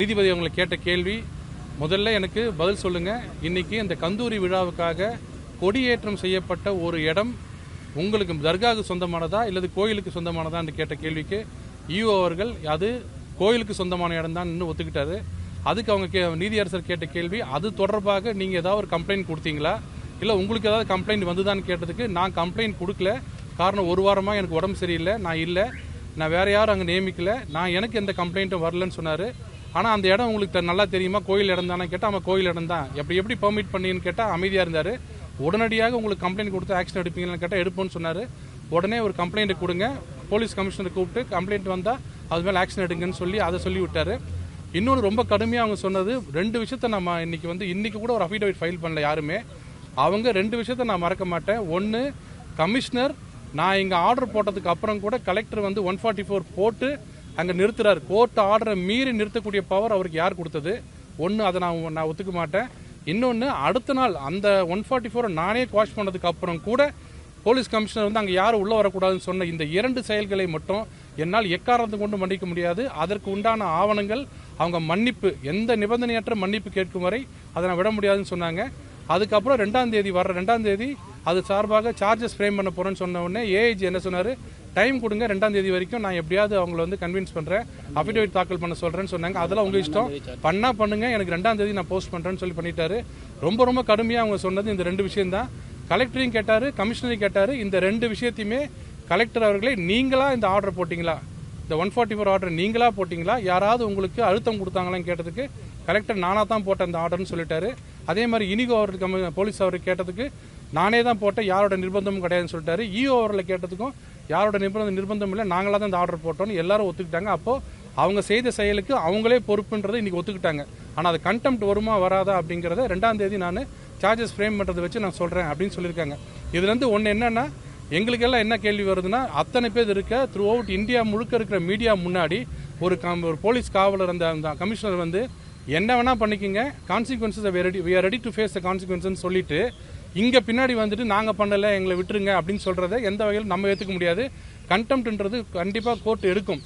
நீதிபதி அவங்களை கேட்ட கேள்வி, முதல்ல எனக்கு பதில் சொல்லுங்க, இன்னைக்கு இந்த கந்தூரி விழாவுக்காக கொடியேற்றம் செய்யப்பட்ட ஒரு இடம் உங்களுக்கு தர்காவுக்கு சொந்தமானதா இல்லது கோயிலுக்கு சொந்தமானதான்னு கேட்ட கேள்விக்கு ஈஓ அவர்கள் அது கோயிலுக்கு சொந்தமான இடம் தான் ஒத்துக்கிட்டாரு. அதுக்கு அவங்க நீதியரசர் கேட்ட கேள்வி, அது தொடர்பாக நீங்க ஏதாவது ஒரு கம்ப்ளைண்ட் கொடுத்தீங்களா, இல்ல உங்களுக்கு ஏதாவது கம்ப்ளைண்ட் வந்துதான்னு கேட்டதுக்கு நான் கம்ப்ளைண்ட் கொடுக்கல, காரணம் ஒரு வாரமா எனக்கு உடம்பு சரியில்லை, நான் வேற யாரும் அங்கே நியமிக்கல, எனக்கு எந்த கம்ப்ளைண்ட்டும் வரலன்னு சொன்னாரு. ஆனால் அந்த இடம் உங்களுக்கு நல்லா தெரியுமா, கோயில் இடம் தானே கேட்டால் அவன் கோயில் இடம் தான், எப்படி பெர்மிட் பண்ணின்னு கேட்டால் அமைதியாக இருந்தார். உடனடியாக உங்களுக்கு கம்ப்ளைண்ட் கொடுத்து ஆக்ஷன் எடுப்பீங்கன்னு கேட்டால் எடுப்போம்னு சொன்னார். உடனே ஒரு கம்ப்ளைண்ட் கொடுங்க, போலீஸ் கமிஷனர் கூப்பிட்டு கம்ப்ளைண்ட் வந்தால் அது மேலே ஆக்ஷன் எடுங்கன்னு சொல்லி அதை சொல்லி விட்டாரு. இன்னொன்று ரொம்ப கடுமையாக அவங்க சொன்னது, 2 விஷயத்த நம்ம இன்னைக்கு கூட ஒரு அஃபிடவிட் ஃபைல் பண்ணல யாருமே. அவங்க 2 விஷயத்த நான் மறக்க மாட்டேன். ஒன்று, கமிஷனர் நான் இங்கே ஆர்டர் போட்டதுக்கு அப்புறம் கூட கலெக்டர் 144 போட்டு அங்கே நிறுத்துறாரு. கோர்ட் ஆர்டரை மீறி நிறுத்தக்கூடிய பவர் அவருக்கு யார் கொடுத்தது? ஒன்று, அதை நான் ஒத்துக்க மாட்டேன். இன்னொன்று, அடுத்த நாள் அந்த 144 நானே குவாஷ் பண்ணதுக்கு அப்புறம் கூட போலீஸ் கமிஷனர் அங்கே யாரும் உள்ள வரக்கூடாதுன்னு சொன்ன இந்த 2 செயல்களை மட்டும் என்னால் எக்காரணத்தை கொண்டு மன்னிக்க முடியாது. அதற்கு உண்டான ஆவணங்கள், அவங்க மன்னிப்பு, எந்த நிபந்தனையற்ற மன்னிப்பு கேட்கும் வரை அதை நான் விட முடியாதுன்னு சொன்னாங்க. அதுக்கப்புறம் 2ஆம் தேதி அது சார்பாக சார்ஜஸ் ஃப்ரேம் பண்ண போறேன்னு சொன்ன உடனே ஏஐஜி என்ன சொன்னாரு, டைம் கொடுங்க, 2ஆம் தேதி வரைக்கும் நான் எப்படியாவது அவங்களை கன்வின்ஸ் பண்றேன், அஃபிடவிட் தாக்கல் பண்ண சொல்றேன்னு சொன்னாங்க. அதெல்லாம் உங்க இஷ்டம், பண்ணுங்க, எனக்கு 2ஆம் தேதி நான் போஸ்ட் பண்றேன்னு சொல்லி பண்ணிட்டாரு. ரொம்ப கடுமையா அவங்க சொன்னது இந்த 2 விஷயம் தான். கலெக்டரையும் கேட்டாரு, கமிஷனரையும் கேட்டாரு. இந்த 2 விஷயத்தையுமே கலெக்டர் அவர்களே நீங்களா இந்த ஆர்டர் போட்டீங்களா, இந்த 144 ஆர்டர் நீங்களா போட்டீங்களா, யாராவது உங்களுக்கு அழுத்தம் கொடுத்தாங்களான்னு கேட்டதுக்கு கலெக்டர் நானா தான் போட்டேன் இந்த ஆர்டர்னு சொல்லிட்டாரு. அதே மாதிரி இனிகோ அவருக்கு போலீஸ் அவருக்கு கேட்டதுக்கு நானே தான் போட்டேன், யாரோட நிர்பந்தமும் கிடையாதுன்னு சொல்லிட்டாரு. ஈஓ அவர்களை கேட்டதுக்கும் யாரோட நிர்பந்தம் இல்லை, நாங்களா தான் இந்த ஆர்டர் போட்டோம்னு எல்லாரும் ஒத்துக்கிட்டாங்க. அப்போ அவங்க செய்த செயலுக்கு அவங்களே பொறுப்புன்றதை இன்னைக்கு ஒத்துக்கிட்டாங்க. ஆனால் அது கண்டெம்ட் வருமா வராதா அப்படிங்கிறத 2ஆம் தேதி நான் சார்ஜஸ் ஃப்ரேம் பண்ணுறதை வச்சு நான் சொல்கிறேன் அப்படின்னு சொல்லியிருக்காங்க. இதுலேருந்து ஒன்று என்னன்னா, எங்களுக்கெல்லாம் என்ன கேள்வி வருதுன்னா, அத்தனை பேர் இருக்க த்ரூ அவுட் இந்தியா முழுக்க இருக்கிற மீடியா முன்னாடி ஒரு போலீஸ் காவலர் அந்த கமிஷனர் என்ன வேணா பண்ணிக்கங்க, consequences we are ready to face the consequences சொல்லிட்டு இங்க பின்னாடி நாங்க பண்ணல, எங்களை விட்டுருங்க அப்படின்னு சொல்றதை எந்த வகையில் நம்ம ஏத்துக்க முடியாது. கண்டெம்ட்ன்றது கண்டிப்பா கோர்ட் எடுக்கும்.